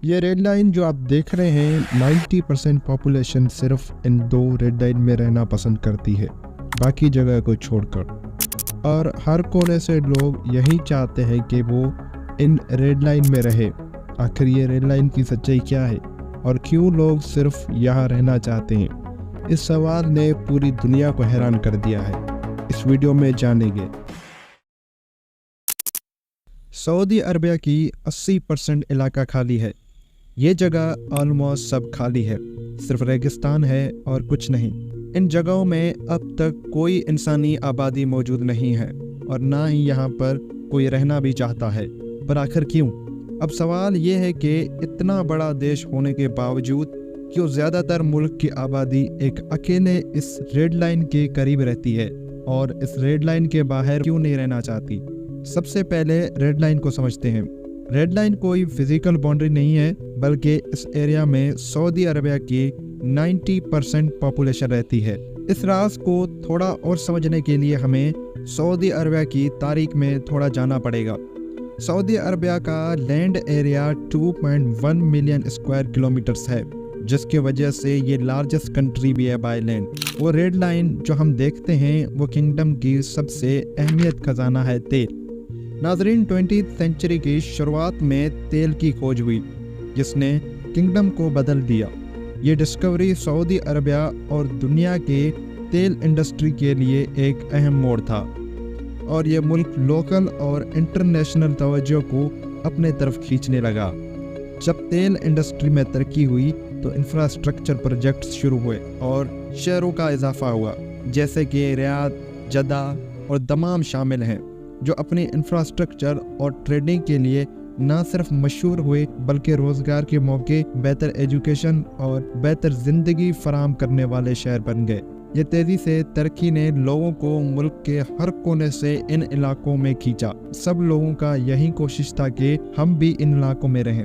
یہ red line جو آپ دیکھ رہے ہیں 90% پاپولیشن صرف ان 2 ریڈ لائن میں رہنا پسند کرتی ہے، باقی جگہ کو چھوڑ کر، اور ہر کونے سے لوگ یہی چاہتے ہیں کہ وہ ان ریڈ لائن میں رہے۔ آخر یہ ریڈ لائن کی سچائی کیا ہے اور کیوں لوگ صرف یہاں رہنا چاہتے ہیں؟ اس سوال نے پوری دنیا کو حیران کر دیا ہے۔ اس ویڈیو میں جانیں گے۔ سعودی عربیہ کی 80% علاقہ خالی ہے۔ یہ جگہ آلموسٹ سب خالی ہے، صرف ریگستان ہے اور کچھ نہیں۔ ان جگہوں میں اب تک کوئی انسانی آبادی موجود نہیں ہے اور نہ ہی یہاں پر کوئی رہنا بھی چاہتا ہے۔ پر آخر کیوں؟ اب سوال یہ ہے کہ اتنا بڑا دیش ہونے کے باوجود کیوں زیادہ تر ملک کی آبادی ایک اکیلے اس ریڈ لائن کے قریب رہتی ہے اور اس ریڈ لائن کے باہر کیوں نہیں رہنا چاہتی؟ سب سے پہلے ریڈ لائن کو سمجھتے ہیں۔ ریڈ لائن کوئی فزیکل باؤنڈری نہیں ہے، بلکہ اس ایریا میں سعودی عربیہ کی 90% پاپولیشن رہتی ہے۔ اس راز کو تھوڑا اور سمجھنے کے لیے ہمیں سعودی عربیہ کی تاریخ میں تھوڑا جانا پڑے گا۔ سعودی عربیہ کا land area 2.1 million square kilometres ہے، جس کی وجہ سے یہ لارجسٹ کنٹری بھی ہے بائی لینڈ۔ وہ ریڈ لائن جو ہم دیکھتے ہیں وہ کنگڈم کی سب سے اہمیت خزانہ ہے تیل۔ ناظرین، 20th سینچری کی شروعات میں تیل کی کھوج ہوئی جس نے کنگڈم کو بدل دیا۔ یہ ڈسکوری سعودی عربیہ اور دنیا کے تیل انڈسٹری کے لیے ایک اہم موڑ تھا، اور یہ ملک لوکل اور انٹرنیشنل توجہ کو اپنے طرف کھینچنے لگا۔ جب تیل انڈسٹری میں ترقی ہوئی تو انفراسٹرکچر پروجیکٹس شروع ہوئے اور شہروں کا اضافہ ہوا، جیسے کہ ریاض، جدہ اور دمام شامل ہیں، جو اپنی انفراسٹرکچر اور ٹریڈنگ کے لیے نہ صرف مشہور ہوئے بلکہ روزگار کے موقع، بہتر ایجوکیشن اور بہتر زندگی فراہم کرنے والے شہر بن گئے۔ یہ تیزی سے ترقی نے لوگوں کو ملک کے ہر کونے سے ان علاقوں میں کھینچا۔ سب لوگوں کا یہی کوشش تھا کہ ہم بھی ان علاقوں میں رہیں۔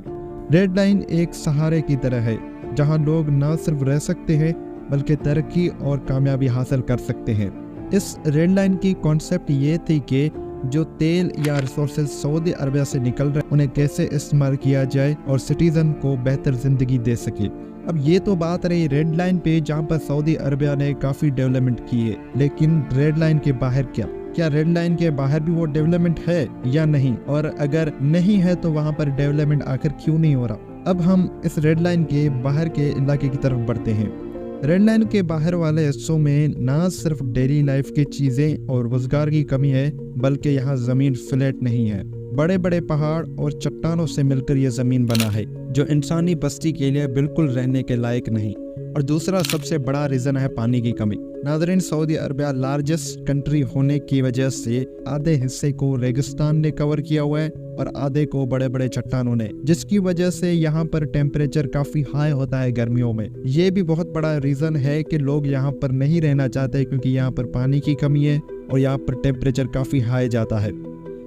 ریڈ لائن ایک سہارے کی طرح ہے جہاں لوگ نہ صرف رہ سکتے ہیں بلکہ ترقی اور کامیابی حاصل کر سکتے ہیں۔ اس ریڈ لائن کی کانسیپٹ یہ تھی کہ جو تیل یا ریسورسز سعودی عربیہ سے نکل رہے انہیں کیسے استعمال کیا جائے اور سٹیزن کو بہتر زندگی دے سکے۔ اب یہ تو بات رہی ریڈ لائن پہ جہاں پر سعودی عربیہ نے کافی ڈیولپمنٹ کی ہے، لیکن ریڈ لائن کے باہر کیا ریڈ لائن کے باہر بھی وہ ڈیولپمنٹ ہے یا نہیں؟ اور اگر نہیں ہے تو وہاں پر ڈیولپمنٹ آخر کیوں نہیں ہو رہا؟ اب ہم اس ریڈ لائن کے باہر کے علاقے کی طرف بڑھتے ہیں۔ ریڈ لائن کے باہر والے حصوں میں نہ صرف ڈیلی لائف کی چیزیں اور روزگار کی کمی ہے، بلکہ یہاں زمین فلیٹ نہیں ہے۔ بڑے بڑے پہاڑ اور چٹانوں سے مل کر یہ زمین بنا ہے جو انسانی بستی کے لیے بالکل رہنے کے لائق نہیں۔ اور دوسرا سب سے بڑا ریزن ہے پانی کی کمی۔ ناظرین، سعودی عربیہ لارجسٹ کنٹری ہونے کی وجہ سے آدھے حصے کو ریگستان نے کور کیا ہوا ہے اور آدھے کو بڑے بڑے چٹانوں نے، جس کی وجہ سے یہاں پر ٹیمپریچر کافی ہائی ہوتا ہے گرمیوں میں۔ یہ بھی بہت بڑا ریزن ہے کہ لوگ یہاں پر نہیں رہنا چاہتے، کیونکہ یہاں پر پانی کی کمی ہے اور یہاں پر ٹیمپریچر کافی ہائی جاتا ہے۔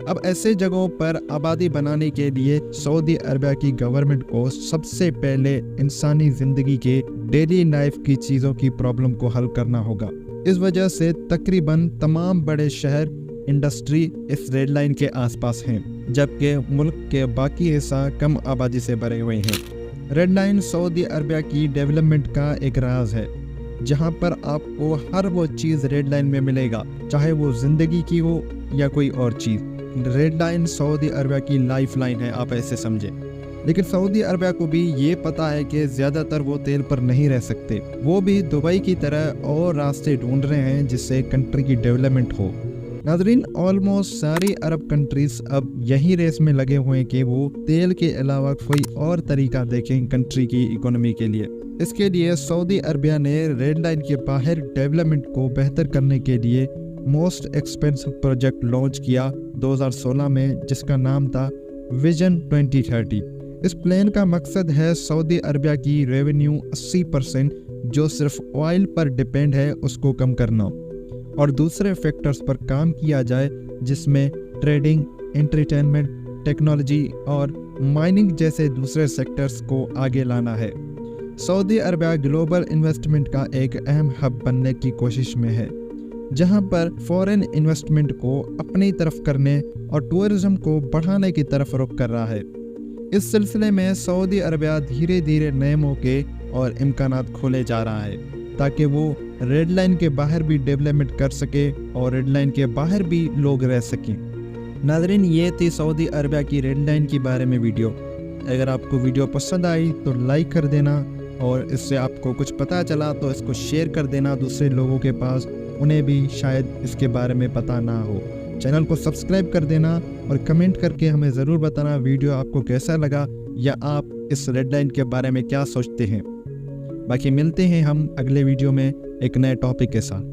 اب ایسے جگہوں پر آبادی بنانے کے لیے سعودی عربیہ کی گورنمنٹ کو سب سے پہلے انسانی زندگی کے ڈیلی لائف کی چیزوں کی پرابلم کو حل کرنا ہوگا۔ اس وجہ سے تقریباً تمام بڑے شہر، انڈسٹری اس ریڈ لائن کے آس پاس ہیں، جبکہ ملک کے باقی حصہ کم آبادی سے بھرے ہوئے ہیں۔ ریڈ لائن سعودی عربیہ کی ڈیولپمنٹ کا ایک راز ہے، جہاں پر آپ کو ہر وہ چیز ریڈ لائن میں ملے گا، چاہے وہ زندگی کی ہو یا کوئی اور چیز۔ ریڈ لائن سعودی عربیہ کی لائف لائن ہے، آپ ایسے سمجھیں۔ لیکن سعودی عربیہ کو بھی یہ پتا ہے کہ زیادہ تر وہ تیل پر نہیں رہ سکتے۔ وہ بھی دبئی کی طرح اور راستے ڈھونڈ رہے ہیں جس سے کنٹری کی ڈیولپمنٹ ہو۔ ناظرین، آلموسٹ ساری عرب کنٹریز اب یہی ریس میں لگے ہوئے ہیں کہ وہ تیل کے علاوہ کوئی اور طریقہ دیکھیں کنٹری کی اکانومی کے لیے۔ اس کے لیے سعودی عربیہ نے ریڈ لائن کے باہر ڈیولپمنٹ کو بہتر کرنے کے لیے موسٹ ایکسپینسو پروجیکٹ لانچ کیا 2016 میں، جس کا نام تھا ویژن 2030۔ اس پلان کا مقصد ہے سعودی عربیہ کی ریونیو 80% جو صرف آئل پر ڈیپینڈ ہے اس کو کم کرنا، اور دوسرے فیکٹرز پر کام کیا جائے جس میں ٹریڈنگ، انٹرٹینمنٹ، ٹیکنالوجی اور مائننگ جیسے دوسرے سیکٹرز کو آگے لانا ہے۔ سعودی عربیہ گلوبل انویسٹمنٹ کا ایک اہم ہب بننے کی کوشش میں ہے، جہاں پر فورن انویسٹمنٹ کو اپنی طرف کرنے اور ٹورزم کو بڑھانے کی طرف رخ کر رہا ہے۔ اس سلسلے میں سعودی عربیہ دھیرے دھیرے نئے موقع اور امکانات کھولے جا رہا ہے تاکہ وہ ریڈ لائن کے باہر بھی ڈیولپمنٹ کر سکے اور ریڈ لائن کے باہر بھی لوگ رہ سکیں۔ ناظرین، یہ تھی سعودی عربیہ کی ریڈ لائن کے بارے میں ویڈیو۔ اگر آپ کو ویڈیو پسند آئی تو لائک کر دینا، اور اس سے آپ کو کچھ پتہ چلا تو اس کو شیئر کر دینا دوسرے لوگوں کے پاس، انہیں بھی شاید اس کے بارے میں پتہ نہ ہو۔ چینل کو سبسکرائب کر دینا اور کمنٹ کر کے ہمیں ضرور بتانا ویڈیو آپ کو کیسا لگا یا آپ اس ریڈ لائن کے بارے میں کیا سوچتے ہیں۔ باقی ملتے ہیں ہم اگلے ویڈیو میں ایک نئے ٹاپک کے ساتھ۔